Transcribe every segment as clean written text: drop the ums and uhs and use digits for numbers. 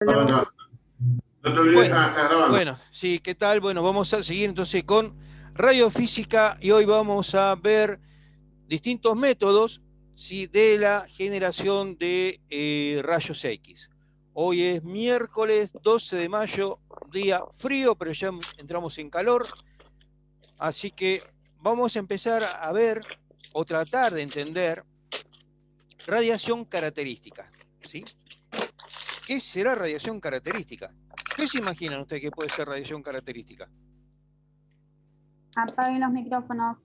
No, no te olvides, Bueno, estás grabando. bueno, sí, ¿qué tal? Bueno, vamos a seguir entonces con radiofísica y hoy vamos a ver distintos métodos, ¿sí?, de la generación de rayos X. Hoy es miércoles 12 de mayo, día frío, pero ya entramos en calor, así que vamos a empezar a ver o tratar de entender radiación característica, ¿sí? ¿Qué será radiación característica? ¿Qué se imaginan ustedes que puede ser radiación característica? Apaguen los micrófonos.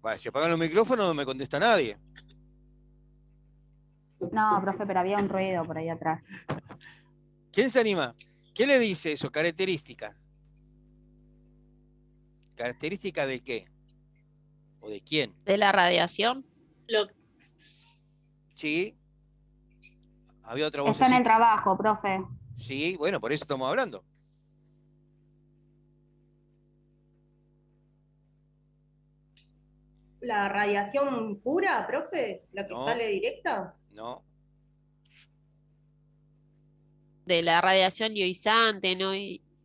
Vale, si apagan los micrófonos no me contesta nadie. No, profe, pero había un ruido por ahí atrás. ¿Quién se anima? ¿Qué le dice eso? Característica. ¿Característica de qué? ¿O de quién? De la radiación. Sí. Había otra Está en el vocecita. trabajo, profe. Sí, bueno, por eso estamos hablando. ¿La radiación pura, profe? ¿La que No, sale directa? no. De la radiación ionizante, no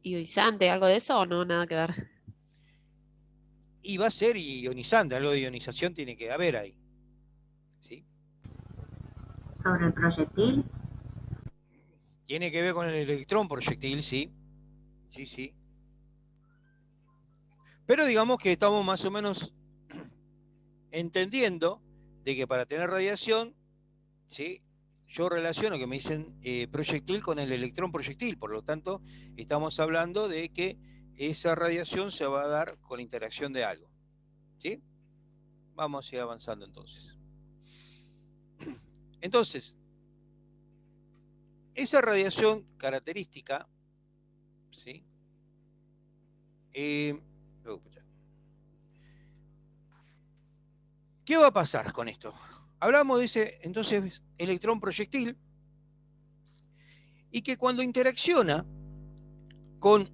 ionizante, algo de eso o no, nada que ver. Y va a ser ionizante, algo de ionización tiene que haber ahí. ¿Sí? Sobre el proyectil. Tiene que ver con el electrón proyectil, sí. Sí, sí. Pero digamos que estamos más o menos entendiendo de que para tener radiación, ¿sí?, yo relaciono que me dicen proyectil con el electrón proyectil, por lo tanto, estamos hablando de que esa radiación se va a dar con la interacción de algo. ¿Sí? Vamos a ir avanzando entonces. Entonces, esa radiación característica, ¿sí? ¿Qué va a pasar con esto? Hablamos de ese, entonces, electrón proyectil, y que cuando interacciona con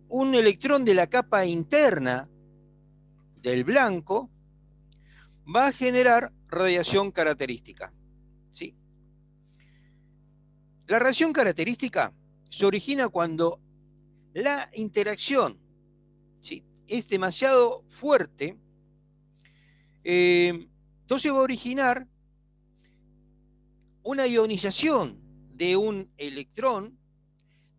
un electrón de la capa interna del blanco, va a generar radiación característica. ¿Sí? La radiación característica se origina cuando la interacción, ¿sí?, es demasiado fuerte, entonces va a originar una ionización de un electrón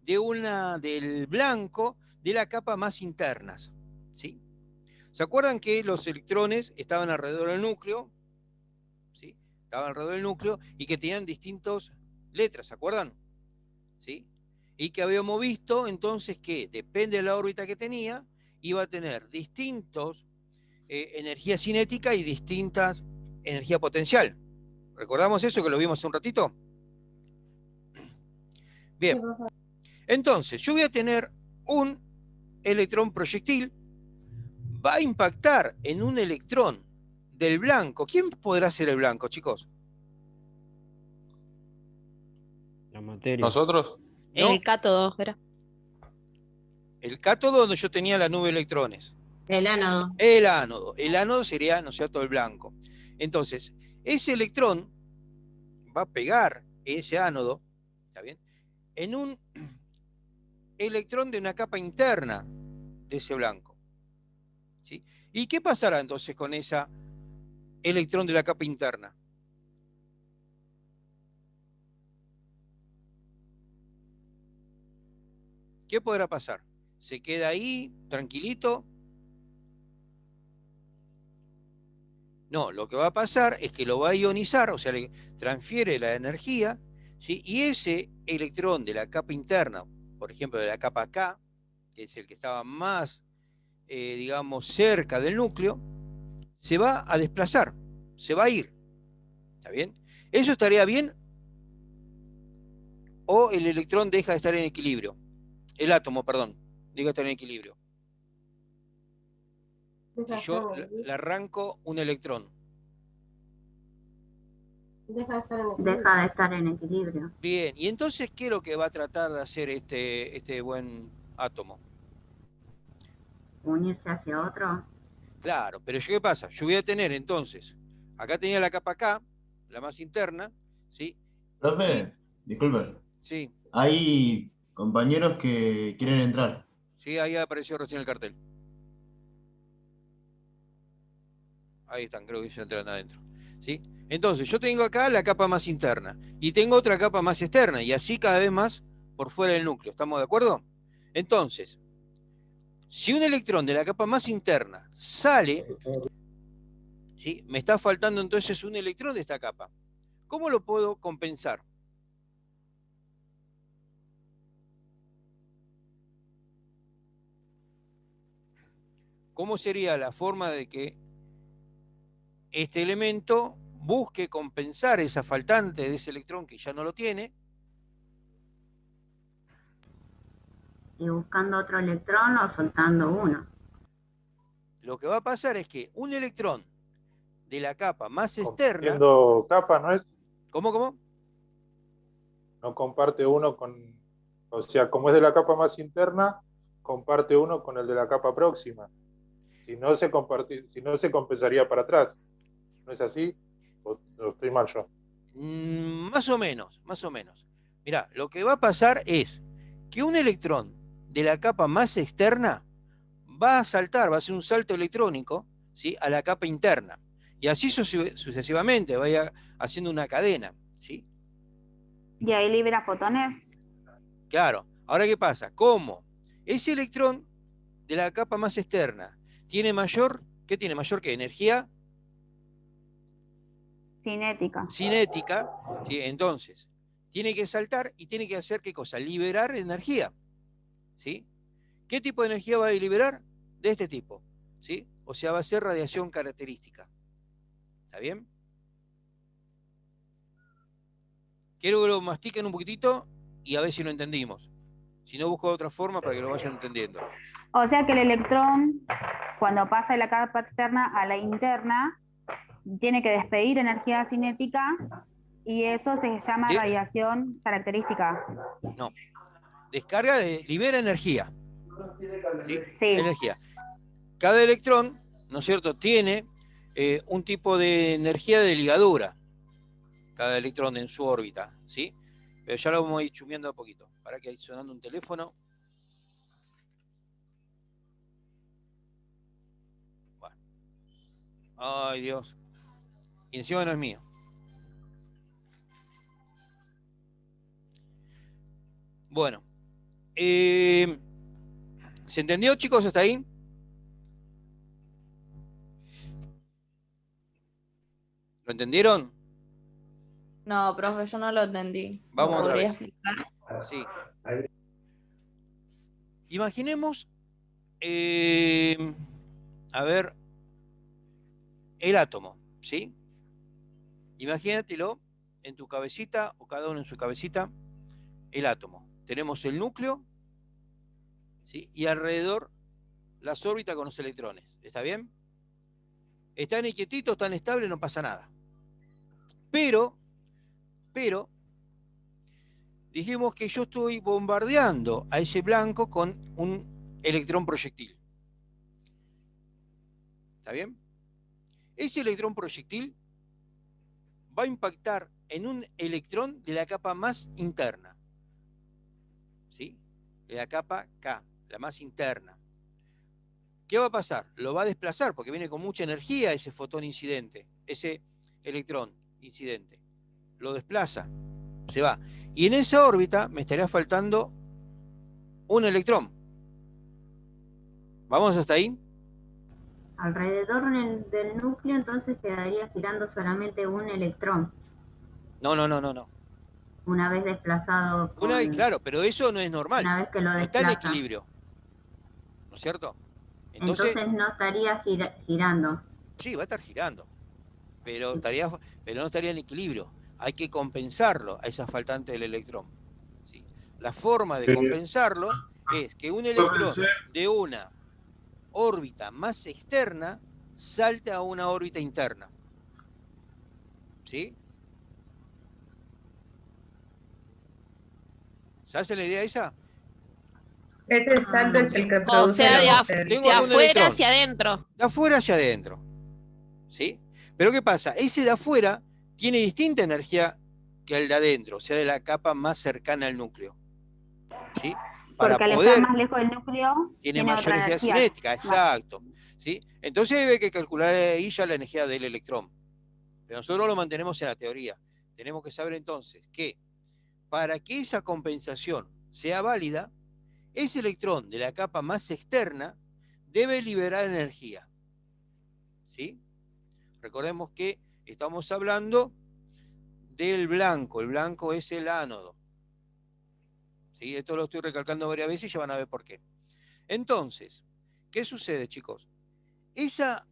del blanco de la capa más internas. ¿Sí? ¿Se acuerdan que los electrones estaban alrededor del núcleo? ¿Sí? Estaban alrededor del núcleo y que tenían distintas letras, ¿se acuerdan? ¿Sí? Y que habíamos visto entonces que depende de la órbita que tenía, iba a tener distintos energía cinética y distintas energía potencial. ¿Recordamos eso que lo vimos hace un ratito? Bien. Entonces, yo voy a tener un electrón proyectil, va a impactar en un electrón del blanco. ¿Quién podrá ser el blanco, chicos? La materia. ¿Nosotros? ¿No? El cátodo, era. El cátodo, donde yo tenía la nube de electrones. El ánodo. El ánodo. El ánodo sería, ¿no es cierto?, el blanco. Entonces, ese electrón va a pegar ese ánodo, ¿está bien?, en un electrón de una capa interna de ese blanco. ¿Sí? ¿Y qué pasará entonces con ese electrón de la capa interna? ¿Qué podrá pasar? ¿Se queda ahí, tranquilito? No, lo que va a pasar es que lo va a ionizar, o sea, le transfiere la energía, ¿sí? Y ese electrón de la capa interna, por ejemplo, de la capa K, que es el que estaba más, digamos, cerca del núcleo, se va a desplazar, se va a ir. ¿Está bien? ¿Eso estaría bien? ¿O el electrón deja de estar en equilibrio? El átomo, perdón, deja de estar en equilibrio. Si yo le arranco un electrón. Deja de estar en equilibrio. Bien, y entonces, ¿qué es lo que va a tratar de hacer este buen átomo? Unirse hacia otro. Claro, pero ¿qué pasa? Yo voy a tener entonces, acá tenía la capa K, la más interna, ¿sí? Y Profe, disculpe. Sí, Hay compañeros que quieren entrar. sí, ahí apareció recién el cartel. Ahí están, creo que ya entran adentro. ¿Sí? Entonces, yo tengo acá la capa más interna y tengo otra capa más externa y así cada vez más por fuera del núcleo. ¿Estamos de acuerdo? Entonces, si un electrón de la capa más interna sale, ¿sí? Me está faltando entonces un electrón de esta capa. ¿Cómo lo puedo compensar? ¿Cómo sería la forma de que este elemento busque compensar esa faltante de ese electrón que ya no lo tiene? Y buscando otro electrón o soltando uno. Lo que va a pasar es que un electrón de la capa más externa... Compartiendo capa, ¿no es? ¿Cómo? No comparte uno con... O sea, como es de la capa más interna, comparte uno con el de la capa próxima. Si no se compensaría para atrás. ¿No es así? ¿O estoy mal yo? Más o menos, más o menos. Mirá, lo que va a pasar es que un electrón de la capa más externa va a saltar, va a hacer un salto electrónico, ¿sí? A la capa interna. Y así sucesivamente, vaya haciendo una cadena, ¿sí? ¿Y ahí libera fotones? Claro. Ahora, ¿qué pasa? Como ese electrón de la capa más externa tiene mayor, ¿qué tiene? Mayor que energía Cinética. cinética, ¿sí? Entonces, tiene que saltar y tiene que hacer, ¿qué cosa? Liberar energía, ¿sí? ¿Qué tipo de energía va a liberar? De este tipo, ¿sí? O sea, va a ser radiación característica. ¿Está bien? Quiero que lo mastiquen un poquitito y a ver si lo entendimos. Si no, busco otra forma para que lo vayan entendiendo. O sea que el electrón, cuando pasa de la capa externa a la interna, tiene que despedir energía cinética y eso se llama ¿Sí? radiación característica. No. Descarga, libera energía. ¿Sí? Sí. Energía. Cada electrón, ¿no es cierto?, tiene un tipo de energía de ligadura. Cada electrón en su órbita, ¿sí? Pero ya lo vamos a ir chumeando a poquito. Para que hay sonando un teléfono. Bueno. Ay, Dios. Y encima no es mío. Bueno. ¿Se entendió, chicos, hasta ahí? ¿Lo entendieron? No, profe, yo no lo entendí. Vamos ¿Me otra podría vez. explicar? Sí. Imaginemos, a ver, el átomo, ¿sí? Imagínatelo en tu cabecita, o cada uno en su cabecita, el átomo. Tenemos el núcleo, ¿sí? Y alrededor las órbitas con los electrones. ¿Está bien? Están quietitos, están estables, no pasa nada. Pero, dijimos que yo estoy bombardeando a ese blanco con un electrón proyectil. ¿Está bien? Ese electrón proyectil va a impactar en un electrón de la capa más interna. ¿Sí? De la capa K, la más interna. ¿Qué va a pasar? Lo va a desplazar porque viene con mucha energía ese fotón incidente, ese electrón incidente. Lo desplaza, se va. Y en esa órbita me estaría faltando un electrón. ¿Vamos hasta ahí? Alrededor del núcleo entonces quedaría girando solamente un electrón. No. Una vez desplazado. Claro, pero eso no es normal. Una vez que lo no está en desplaza. equilibrio. ¿No es cierto? Entonces no estaría girando. Sí, va a estar girando. Pero no estaría en equilibrio. Hay que compensarlo a esa faltante del electrón. ¿Sí? La forma de compensarlo es que un electrón de una órbita más externa salte a una órbita interna. ¿Sí? ¿Se hace la idea esa? Ese salto es el que O produce sea, la de potencia. afuera hacia adentro. De afuera hacia adentro. ¿Sí? Pero ¿qué pasa? Ese de afuera tiene distinta energía que el de adentro, o sea, de la capa más cercana al núcleo. ¿Sí? Para Porque al poder, estar más lejos del núcleo, tiene tiene mayor otra energía energía. cinética, exacto. ¿Sí? Entonces hay que calcular ahí ya la energía del electrón. Pero nosotros lo mantenemos en la teoría. Tenemos que saber entonces que para que esa compensación sea válida, ese electrón de la capa más externa debe liberar energía. ¿Sí? Recordemos que estamos hablando del blanco. El blanco es el ánodo. ¿Sí? Esto lo estoy recalcando varias veces y ya van a ver por qué. Entonces, ¿qué sucede, chicos? Esa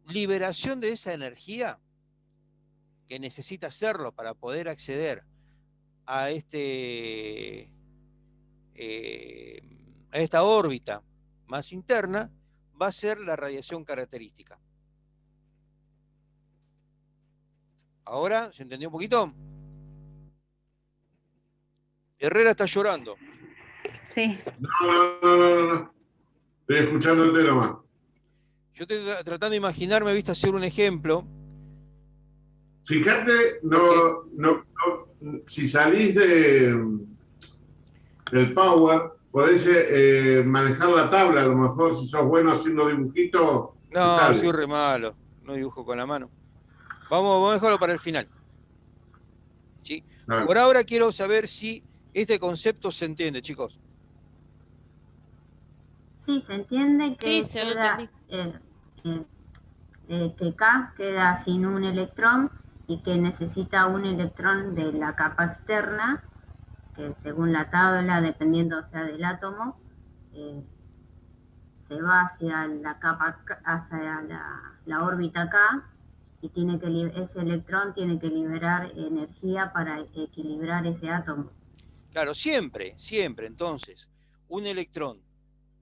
liberación de esa energía que necesita hacerlo para poder acceder a a esta órbita más interna, va a ser la radiación característica. ¿Ahora se entendió un poquito? Herrera está llorando. Sí. No. Estoy escuchándote nomás. Yo estoy tratando de imaginarme, viste, hacer un ejemplo. Fíjate, si salís del Power, podés manejar la tabla, a lo mejor si sos bueno haciendo dibujitos. No, soy re malo, no dibujo con la mano. Vamos a dejarlo para el final. ¿Sí? Por ahora quiero saber si este concepto se entiende, chicos. Sí, se entiende que Sí, se lo queda, entendí. que K queda sin un electrón y que necesita un electrón de la capa externa, que según la tabla, dependiendo o sea del átomo, se va hacia la capa, hacia la órbita K, y ese electrón tiene que liberar energía para equilibrar ese átomo. Claro, siempre, entonces, un electrón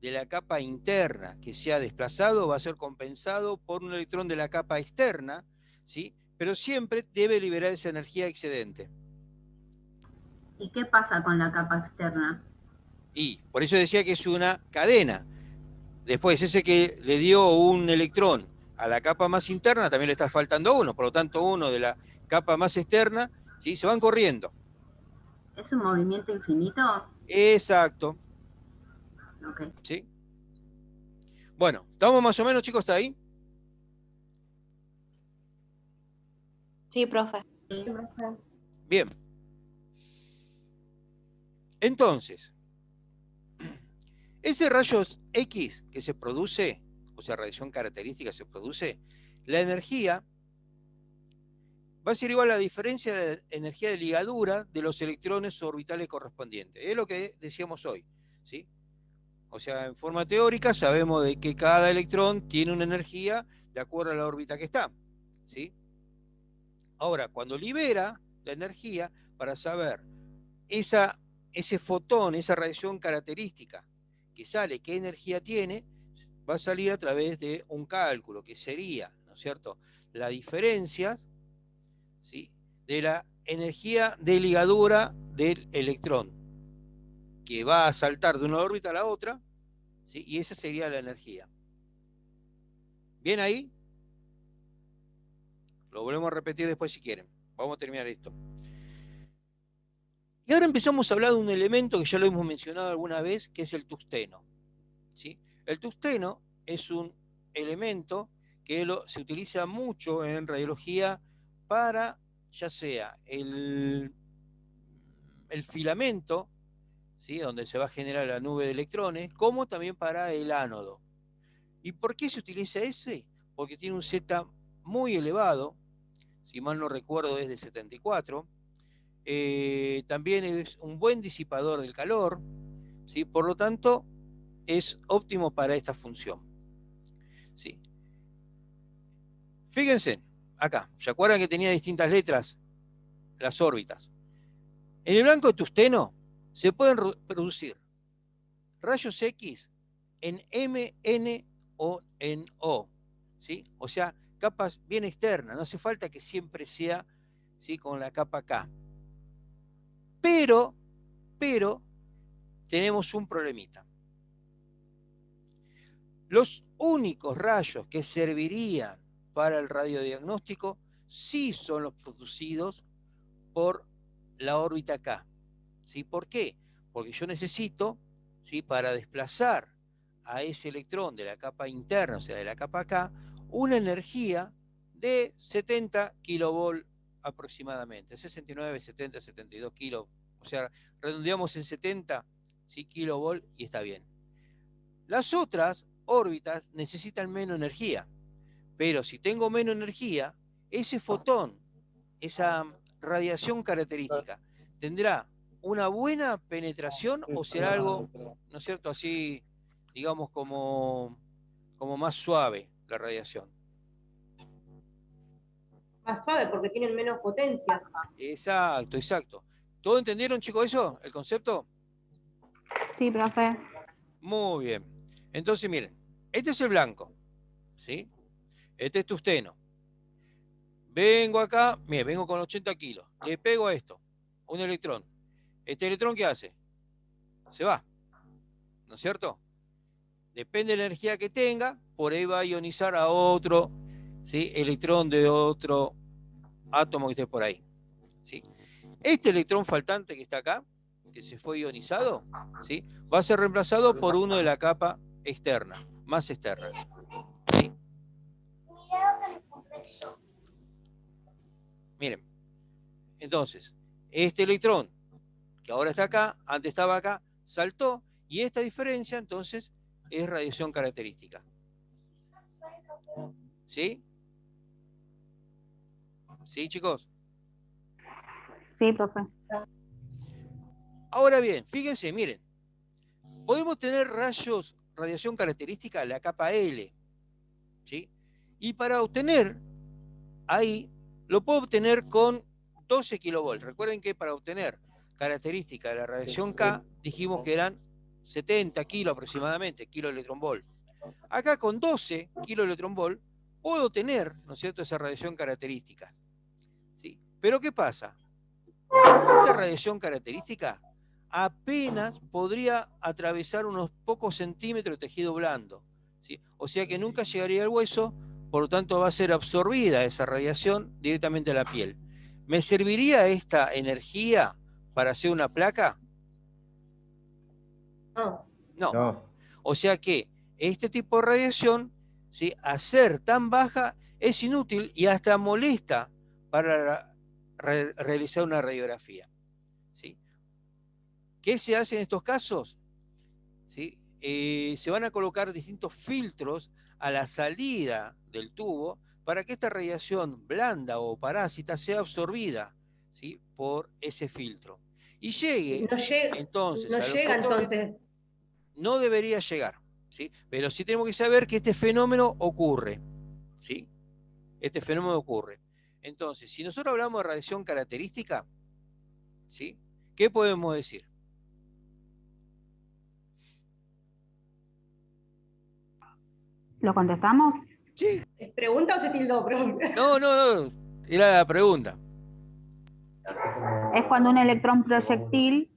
de la capa interna que se ha desplazado va a ser compensado por un electrón de la capa externa, ¿sí? Pero siempre debe liberar esa energía excedente. ¿Y qué pasa con la capa externa? Y por eso decía que es una cadena. Después, ese que le dio un electrón a la capa más interna, también le está faltando uno, por lo tanto uno de la capa más externa, ¿sí? Se van corriendo. ¿Es un movimiento infinito? Exacto. Ok. ¿Sí? Bueno, ¿estamos más o menos, chicos, hasta ahí? Sí, profe. Bien. Entonces, ese rayos X que se produce, o sea, radiación característica se produce, la energía va a ser igual a la diferencia de la energía de ligadura de los electrones orbitales correspondientes. Es lo que decíamos hoy, ¿sí? O sea, en forma teórica sabemos de que cada electrón tiene una energía de acuerdo a la órbita que está, ¿sí? Ahora, cuando libera la energía, para saber ese fotón, esa radiación característica que sale, qué energía tiene, va a salir a través de un cálculo que sería, ¿no es cierto?, la diferencia, ¿sí?, de la energía de ligadura del electrón, que va a saltar de una órbita a la otra, ¿sí?, y esa sería la energía. ¿Bien ahí? Lo volvemos a repetir después si quieren. Vamos a terminar esto. Y ahora empezamos a hablar de un elemento que ya lo hemos mencionado alguna vez, que es el tungsteno, ¿sí? El tungsteno es un elemento que se utiliza mucho en radiología para, ya sea el filamento, ¿sí?, donde se va a generar la nube de electrones, como también para el ánodo. ¿Y por qué se utiliza ese? Porque tiene un Z muy elevado, si mal no recuerdo es de 74, también es un buen disipador del calor, ¿sí? Por lo tanto, es óptimo para esta función, ¿sí? Fíjense, acá, ¿se acuerdan que tenía distintas letras? Las órbitas. En el blanco de tungsteno se pueden producir rayos X en M, N o en O, ¿sí? O sea, capas bien externas, no hace falta que siempre sea, ¿sí?, con la capa K. Pero tenemos un problemita. Los únicos rayos que servirían para el radiodiagnóstico sí son los producidos por la órbita K. ¿Sí? ¿Por qué? Porque yo necesito, ¿sí?, para desplazar a ese electrón de la capa interna, o sea, de la capa K, una energía de 70 kilovolt aproximadamente, 69, 70, 72 kilos, o sea, redondeamos en 70, ¿sí?, kilovolt y está bien. Las otras órbitas necesitan menos energía, pero si tengo menos energía, ese fotón, esa radiación característica, tendrá una buena penetración o será algo, ¿no es cierto?, así, digamos, como más suave la radiación. Más suave porque tienen menos potencia. Exacto, exacto. ¿Todo entendieron, chicos, eso? ¿El concepto? Sí, profe. Muy bien. Entonces, miren, este es el blanco, ¿sí? Este es tungsteno. Vengo acá, miren, vengo con 80 kilos. Le pego a esto, un electrón. ¿Este electrón qué hace? Se va, ¿no es cierto? Depende de la energía que tenga, por ahí va a ionizar a otro, ¿sí?, electrón de otro átomo que esté por ahí, ¿sí? Este electrón faltante que está acá, que se fue ionizado, ¿sí?, va a ser reemplazado por uno de la capa externa, más externa, ¿sí? Miren, entonces, este electrón, que ahora está acá, antes estaba acá, saltó, y esta diferencia, entonces, es radiación característica. ¿Sí? ¿Sí, chicos? Sí, profe. Ahora bien, fíjense, miren, podemos tener radiación característica, la capa L, ¿sí? Y para obtener, ahí, lo puedo obtener con 12 kilovolts. Recuerden que para obtener característica de la radiación K, dijimos que eran 70 kilos aproximadamente, kiloelectronvolt. Acá con 12 kiloelectronvolt puedo tener, ¿no es cierto?, esa radiación característica, ¿sí? Pero ¿qué pasa? Esta radiación característica apenas podría atravesar unos pocos centímetros de tejido blando, ¿sí? O sea que nunca llegaría al hueso, por lo tanto va a ser absorbida esa radiación directamente a la piel. ¿Me serviría esta energía para hacer una placa? No. No. O sea que este tipo de radiación, ¿sí?, a ser tan baja, es inútil y hasta molesta para realizar una radiografía, ¿sí? ¿Qué se hace en estos casos? ¿Sí? Se van a colocar distintos filtros a la salida del tubo para que esta radiación blanda o parásita sea absorbida, ¿sí?, por ese filtro. Y llegue, entonces, no a los llega fotones. entonces. No debería llegar, ¿sí? Pero sí tenemos que saber que este fenómeno ocurre, ¿sí? Este fenómeno ocurre. Entonces, si nosotros hablamos de radiación característica, ¿sí?, ¿qué podemos decir? ¿Lo contestamos? Sí. ¿Es pregunta o se tildó, profe? No, era la pregunta. Es cuando un electrón proyectil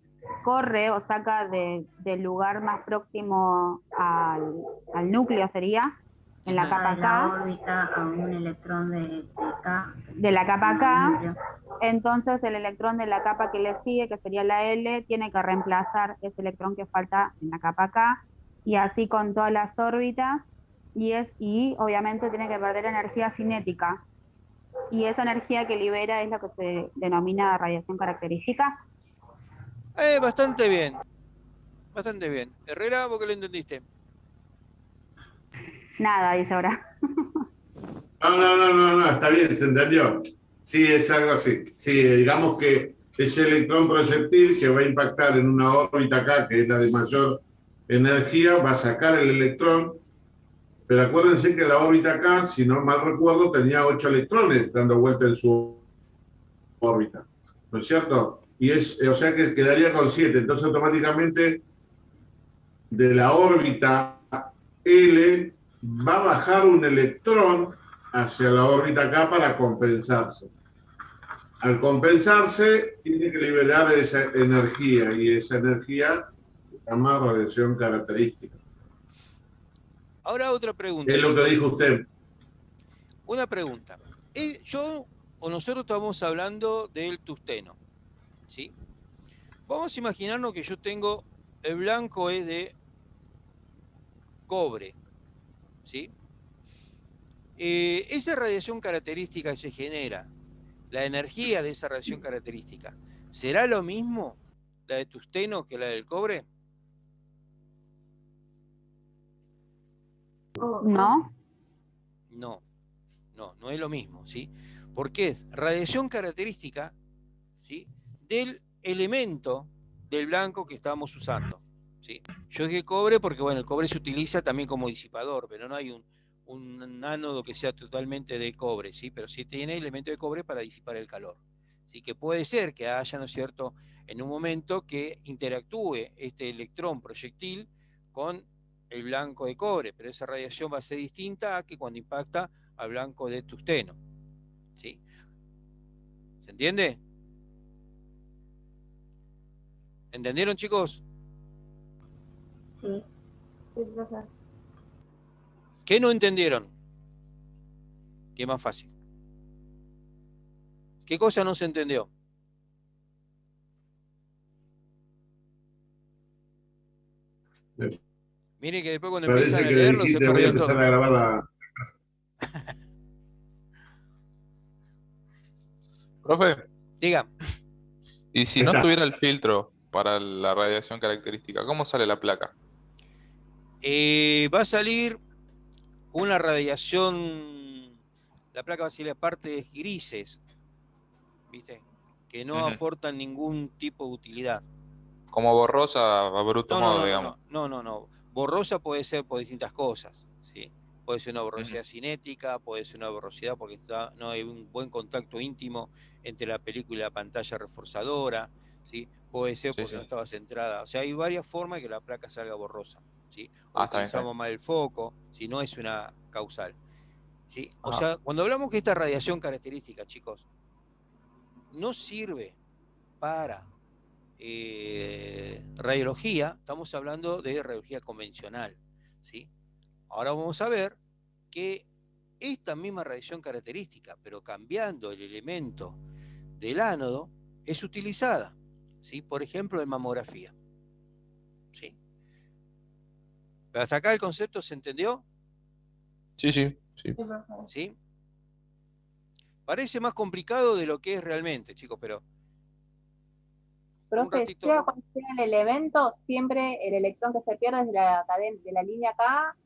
corre o saca del lugar más próximo al núcleo, sería, en la capa de K. la órbita a un electrón de K. De la capa K, entonces el electrón de la capa que le sigue, que sería la L, tiene que reemplazar ese electrón que falta en la capa K, y así con todas las órbitas, y obviamente tiene que perder energía cinética. Y esa energía que libera es lo que se denomina radiación característica. Bastante bien. Bastante bien. Herrera, ¿vos qué lo entendiste? Nada, dice ahora. No, está bien, se entendió. Sí, es algo así. Sí, digamos que ese electrón proyectil que va a impactar en una órbita acá, que es la de mayor energía, va a sacar el electrón, pero acuérdense que la órbita acá, si no mal recuerdo, tenía 8 electrones dando vuelta en su órbita, ¿no es cierto? Y o sea que quedaría con 7, entonces automáticamente de la órbita L va a bajar un electrón hacia la órbita K para compensarse. Al compensarse, tiene que liberar esa energía, y esa energía se llama radiación característica. Ahora otra pregunta. Es lo que dijo usted. Una pregunta. Nosotros estamos hablando del tungsteno, ¿sí? Vamos a imaginarnos que yo tengo, el blanco es de cobre, ¿sí? Esa radiación característica que se genera, la energía de esa radiación característica, ¿será lo mismo la de tungsteno que la del cobre? No. No, no es lo mismo, ¿sí? Porque es radiación característica, ¿sí?, del elemento del blanco que estamos usando, ¿sí? Yo dije cobre porque, bueno, el cobre se utiliza también como disipador, pero no hay un ánodo que sea totalmente de cobre, ¿sí? Pero sí tiene elemento de cobre para disipar el calor. Así que puede ser que haya, ¿no es cierto?, en un momento que interactúe este electrón proyectil con el blanco de cobre, pero esa radiación va a ser distinta a que cuando impacta al blanco de tungsteno, ¿sí? ¿Se entiende? ¿Entendieron, chicos? Sí. ¿Qué no entendieron? ¿Qué más fácil? ¿Qué cosa no se entendió? Miren que después cuando Parece empiezan a que leerlo se dijiste voy a perdió empezar todo. a grabar la clase. Profe, Diga. y si Ahí no está. tuviera el filtro para la radiación característica, ¿cómo sale la placa? Va a salir una radiación, la placa va a salir a partes grises, ¿viste? Que no Ujú. aportan ningún tipo de utilidad. Como borrosa a bruto modo, digamos. No. Borrosa puede ser por distintas cosas, ¿sí? Puede ser una borrosidad Ujú. cinética, puede ser una borrosidad porque no hay un buen contacto íntimo entre la película y la pantalla reforzadora, ¿sí? Puede ser Sí, porque sí. no estaba centrada. O sea, hay varias formas de que la placa salga borrosa, ¿sí? O Está bien, está utilizamos bien. mal el foco, si no es una causal, ¿sí? O Ajá. sea, cuando hablamos que esta radiación característica, chicos, no sirve para radiología, estamos hablando de radiología convencional, ¿sí? Ahora vamos a ver que esta misma radiación característica, pero cambiando el elemento del ánodo, es utilizada, ¿sí?, por ejemplo, en mamografía, ¿sí? Pero hasta acá el concepto se entendió, Sí, sí, sí. ¿sí? Parece más complicado de lo que es realmente, chicos, pero un Profe, ratito. sea cual sea el elemento, siempre el electrón que se pierde es de la cadena, de la línea K.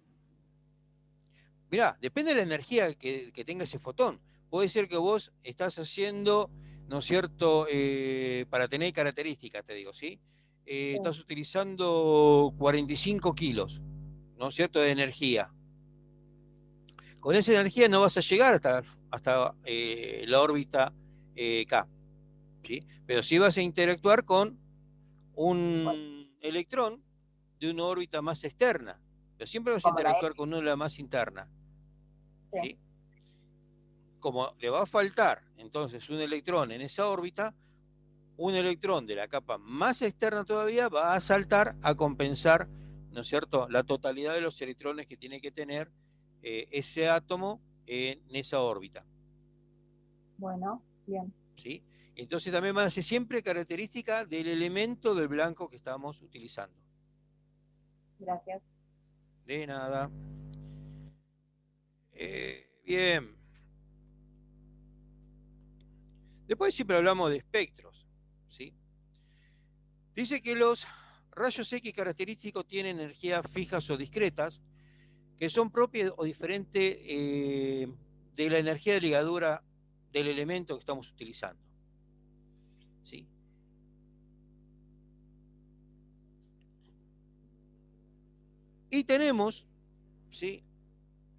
Mirá, depende de la energía que tenga ese fotón. Puede ser que vos estás haciendo, ¿no es cierto?, para tener características, te digo, ¿sí? Estás utilizando 45 kilos, ¿no es cierto?, de energía. Con esa energía no vas a llegar hasta la órbita K, ¿sí? Pero sí vas a interactuar con un electrón de una órbita más externa, pero siempre vas a Como la interactuar con una más interna, ¿sí? Como le va a faltar entonces un electrón en esa órbita, un electrón de la capa más externa todavía va a saltar a compensar, ¿no es cierto?, la totalidad de los electrones que tiene que tener ese átomo en esa órbita, Bueno, bien. ¿sí? Entonces también va a ser siempre característica del elemento del blanco que estamos utilizando. Gracias. De nada. Bien. Después siempre hablamos de espectros, ¿sí? Dice que los rayos X característicos tienen energías fijas o discretas, que son propias o diferentes de la energía de ligadura del elemento que estamos utilizando, ¿sí? Y tenemos, ¿sí?,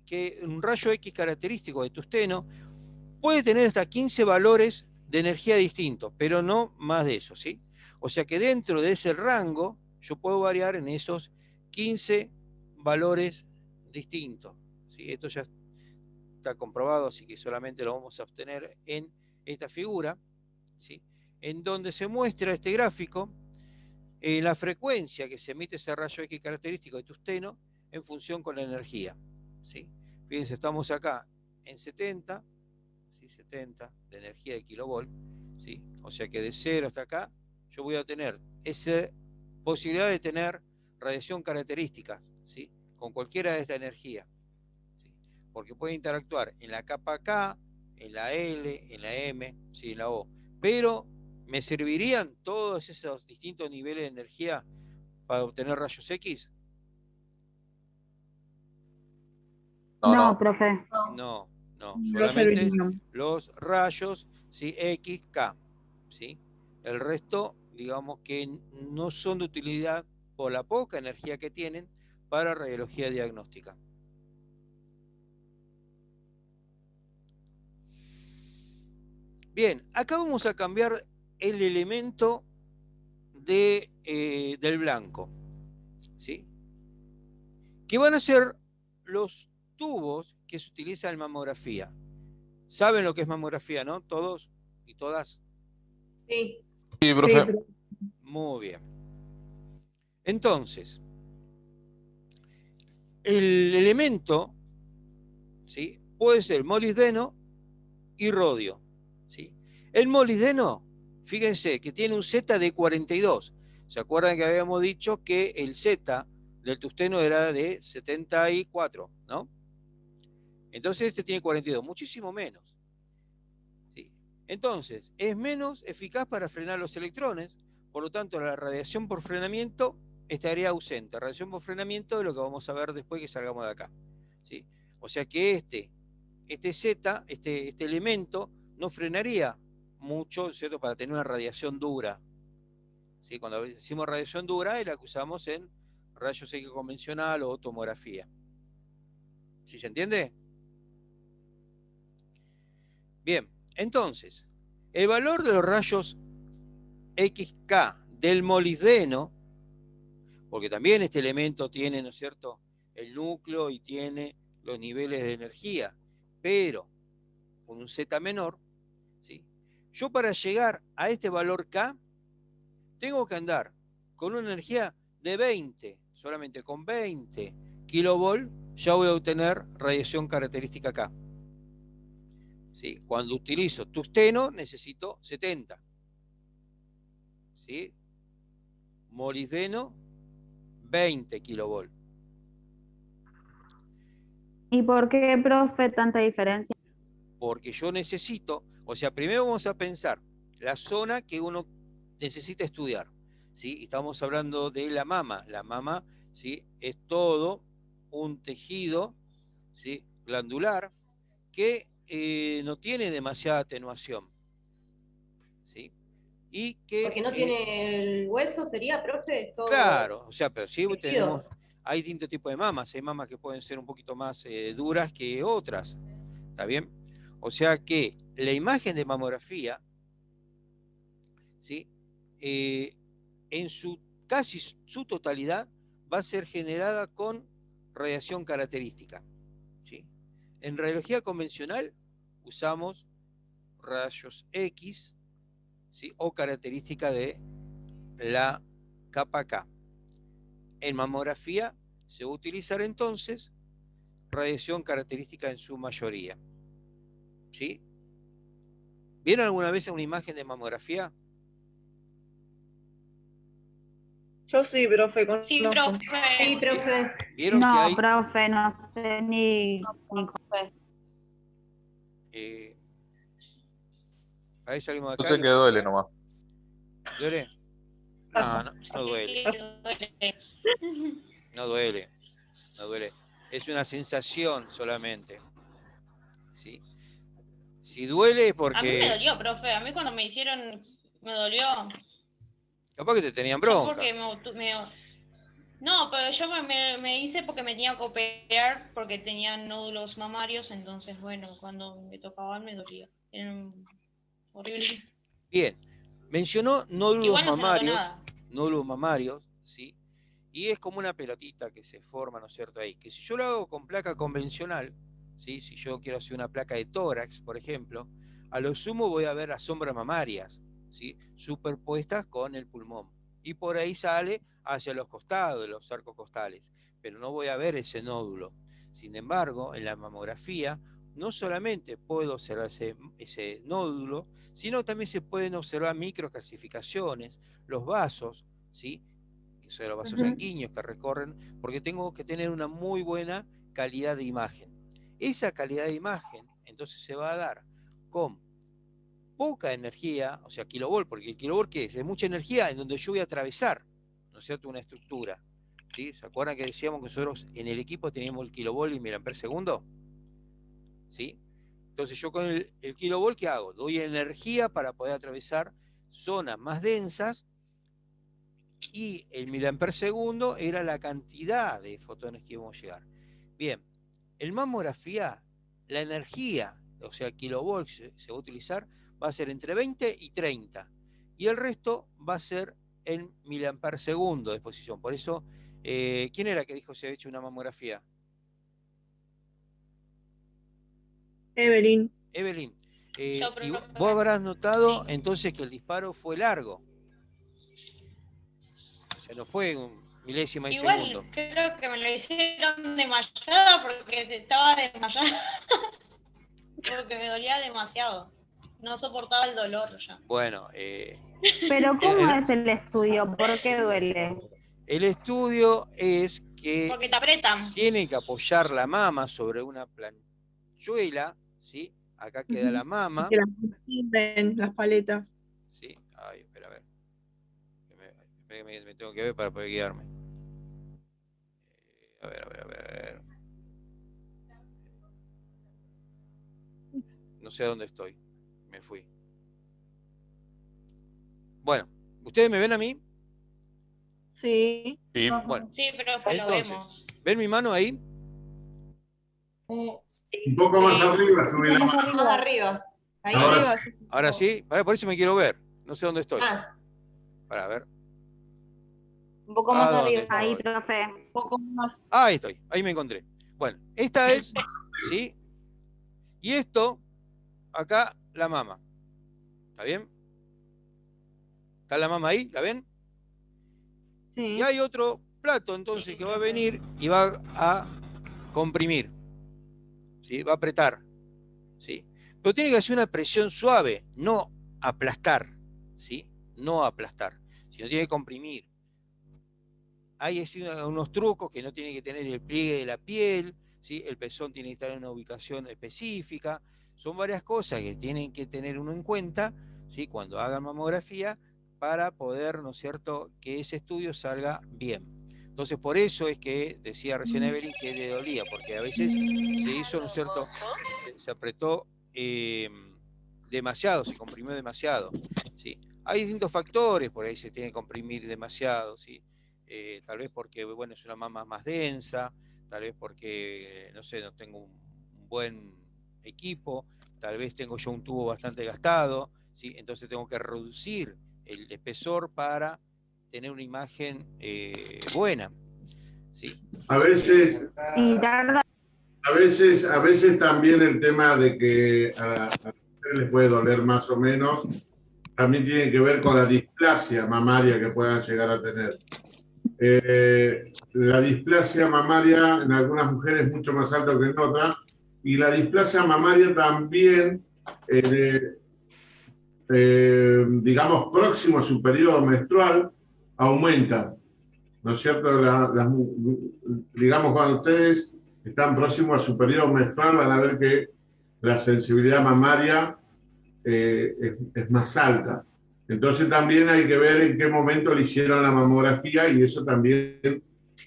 que un rayo X característico de tungsteno puede tener hasta 15 valores de energía distintos, pero no más de eso, ¿sí? O sea que dentro de ese rango yo puedo variar en esos 15 valores distintos, ¿sí? Esto ya está comprobado, así que solamente lo vamos a obtener en esta figura, ¿sí?, en donde se muestra este gráfico, la frecuencia que se emite ese rayo X característico de tungsteno en función con la energía, ¿sí? Fíjense, estamos acá en 70, ¿sí?, 70 de energía de kilovolt, ¿sí? O sea que de 0 hasta acá, yo voy a tener esa posibilidad de tener radiación característica, ¿sí? Con cualquiera de esta energía, ¿sí? Porque puede interactuar en la capa K, en la L, en la M, ¿sí? En la O. Pero, ¿me servirían todos esos distintos niveles de energía para obtener rayos X? No, profe. No, No solamente servirían. los rayos, ¿sí? X, K, ¿sí? El resto, digamos que no son de utilidad por la poca energía que tienen para radiología diagnóstica. Bien, acá vamos a cambiar el elemento del blanco, ¿sí? Que van a ser los tubos que se utilizan en mamografía. ¿Saben lo que es mamografía, no? ¿Todos y todas? Sí. Sí, profe. Muy bien. Entonces, el elemento, ¿sí? Puede ser molibdeno y rodio, ¿sí? El molibdeno, fíjense que tiene un Z de 42. ¿Se acuerdan que habíamos dicho que el Z del tungsteno era de 74, ¿no? Entonces este tiene 42, muchísimo menos, ¿sí? Entonces, es menos eficaz para frenar los electrones, por lo tanto la radiación por frenamiento estaría ausente. Radiación por frenamiento es lo que vamos a ver después que salgamos de acá, ¿sí? O sea que este Z, este elemento, no frenaría mucho, ¿cierto? Para tener una radiación dura, ¿sí? Cuando decimos radiación dura es la que usamos en rayos X convencional o tomografía. ¿Sí se entiende? Bien, entonces, el valor de los rayos XK del molibdeno, porque también este elemento tiene, ¿no es cierto?, el núcleo y tiene los niveles de energía, pero con un Z menor, ¿sí? Yo para llegar a este valor K, tengo que andar con una energía de 20, solamente con 20 kilovolt ya voy a obtener radiación característica K. ¿Sí? Cuando utilizo tungsteno necesito 70. ¿Sí? Molibdeno, 20 kilovolt. ¿Y por qué, profe, tanta diferencia? Porque yo necesito, o sea, primero vamos a pensar la zona que uno necesita estudiar, ¿sí? Estamos hablando de la mama. La mama, ¿sí? Es todo un tejido, ¿sí? Glandular que no tiene demasiada atenuación, ¿sí? Y que... Porque no tiene el hueso, sería, profe, es todo claro, o sea, pero sí tejido. tenemos, hay distintos tipos de mamas, hay mamas que pueden ser un poquito más duras que otras, ¿está bien? O sea que la imagen de mamografía, ¿sí? En casi su totalidad va a ser generada con radiación característica, ¿sí? En radiología convencional usamos rayos X, ¿sí? O característica de la capa K. En mamografía se va a utilizar entonces radiación característica en su mayoría, ¿sí? ¿Vieron alguna vez una imagen de mamografía? Yo sí, profe, conozco. Sí, profe. Sí, profe. ¿Vieron que No, hay? profe, no sé ni Ahí salimos de Yo acá. sé que duele nomás. ¿Duele? No, no duele. No duele. No duele. Es una sensación solamente. ¿Sí? Si duele es porque... A mí me dolió, profe. A mí cuando me hicieron, me dolió. Capaz que te tenían Yo bronca. porque no, pero yo me hice porque me tenía que operar porque tenía nódulos mamarios, entonces bueno, cuando me tocaban me dolía. Eran horribles. Bien. Mencionó nódulos Igual no se notó mamarios. nada. Nódulos mamarios, ¿sí? Y es como una pelotita que se forma, ¿no es cierto? Ahí. Que si yo lo hago con placa convencional, ¿sí? Si yo quiero hacer una placa de tórax, por ejemplo, a lo sumo voy a ver las sombras mamarias, ¿sí? Superpuestas con el pulmón. Y por ahí sale hacia los costados, los arcos costales. Pero no voy a ver ese nódulo. Sin embargo, en la mamografía no solamente puedo observar ese nódulo, sino también se pueden observar microcalcificaciones, los vasos, ¿sí? Que son los vasos sanguíneos que recorren, porque tengo que tener una muy buena calidad de imagen. Esa calidad de imagen, entonces, se va a dar con poca energía, o sea, kilovolt, porque el kilovolt, ¿qué es? Es mucha energía en donde yo voy a atravesar, ¿no es cierto?, una estructura. ¿Sí? ¿Se acuerdan que decíamos que nosotros en el equipo teníamos el kilovolt y miliamper segundo? ¿Sí? Entonces yo con el kilovolt, ¿qué hago? Doy energía para poder atravesar zonas más densas, y el miliamper segundo era la cantidad de fotones que íbamos a llegar. Bien, en mamografía, la energía, o sea, el kilovolt que se va a utilizar, va a ser entre 20 y 30, y el resto va a ser en miliamper segundo de exposición. Por eso, ¿quién era que dijo que se había hecho una mamografía? Evelyn. Evelyn, y vos habrás notado entonces que el disparo fue largo. O sea, no fue un milésima de Igual segundo. creo que me lo hicieron desmayada porque estaba desmayada. Porque me dolía demasiado. No soportaba el dolor ya. Bueno, Pero ¿cómo es el estudio? ¿Por qué duele? el estudio es que Porque te apretan. tiene que apoyar la mama sobre una planchuela, ¿sí? Acá queda la mama. Que las sirven las paletas. ¿Sí? Ay, espera, a ver. Me tengo que ver para poder guiarme. A ver. No sé a dónde estoy. Me fui. Bueno, ¿ustedes me ven a mí? Sí. Sí. Bueno, Sí, pero lo entonces, vemos. ¿ven mi mano ahí? Un poco más arriba, subí la mano. Más arriba. Ahí. Ahora sí. Por eso me quiero ver. No sé dónde estoy. Ah. Para ver. Un poco más ¿dónde arriba. estoy? Ahí, profe. Un poco más. Ahí estoy. Ahí me encontré. Bueno, esta es, ¿sí? Y esto, acá, la mama. ¿Está bien? ¿Está la mama ahí? ¿La ven? Sí. Y hay otro plato, entonces, que va a venir y va a comprimir. ¿Sí? Va a apretar. ¿Sí? Pero tiene que hacer una presión suave, no aplastar. ¿Sí? No aplastar, sino tiene que comprimir. Hay unos trucos que no tiene que tener el pliegue de la piel, ¿sí? El pezón tiene que estar en una ubicación específica. Son varias cosas que tienen que tener uno en cuenta, ¿sí? Cuando hagan mamografía, para poder, ¿no es cierto?, que ese estudio salga bien. Entonces, por eso es que decía recién Evelyn que le dolía, porque a veces se hizo, ¿no es cierto?, se apretó demasiado, se comprimió demasiado, ¿sí? Hay distintos factores, por ahí se tiene que comprimir demasiado, ¿sí? Tal vez porque, bueno, es una mama más densa, tal vez porque, no sé, no tengo un buen equipo, tal vez tengo yo un tubo bastante gastado, ¿sí? Entonces tengo que reducir el espesor para tener una imagen buena, ¿sí? A veces también el tema de que a ustedes les puede doler más o menos, también tiene que ver con la displasia mamaria que puedan llegar a tener. La displasia mamaria en algunas mujeres es mucho más alta que en otras, y la displasia mamaria también, digamos, próximo a su periodo menstrual, aumenta, ¿no es cierto? Digamos, cuando ustedes están próximos a su periodo menstrual, van a ver que la sensibilidad mamaria es más alta. Entonces también hay que ver en qué momento le hicieron la mamografía, y eso también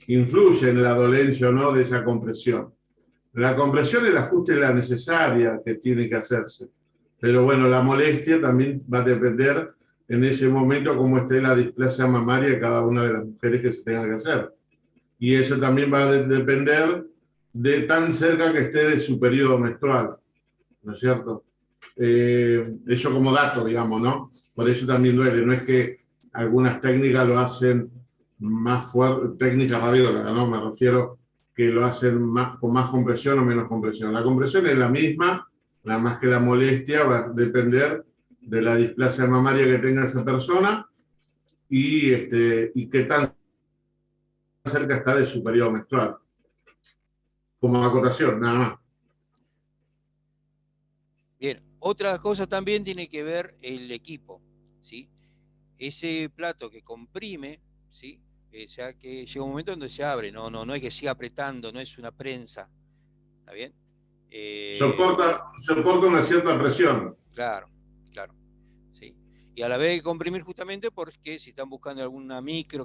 influye en la dolencia o no de esa compresión. La compresión, el ajuste es la necesaria que tiene que hacerse. Pero bueno, la molestia también va a depender en ese momento cómo esté la displasia mamaria de cada una de las mujeres que se tenga que hacer. Y eso también va a depender de tan cerca que esté de su periodo menstrual, ¿no es cierto? Eso como dato, digamos, ¿no? Por eso también duele. No es que algunas técnicas lo hacen más fuerte, técnica radióloga, ¿no? Me refiero que lo hacen con más compresión o menos compresión. La compresión es la misma, nada más que la molestia va a depender de la displasia mamaria que tenga esa persona y qué tan cerca está de su periodo menstrual. Como acotación, nada más. Otra cosa también tiene que ver el equipo, ¿sí? Ese plato que comprime, ¿sí? O sea, que llega un momento donde se abre, no es que siga apretando, no es una prensa, ¿está bien? Soporta una cierta presión. Claro, sí. Y a la vez de comprimir justamente porque si están buscando alguna micro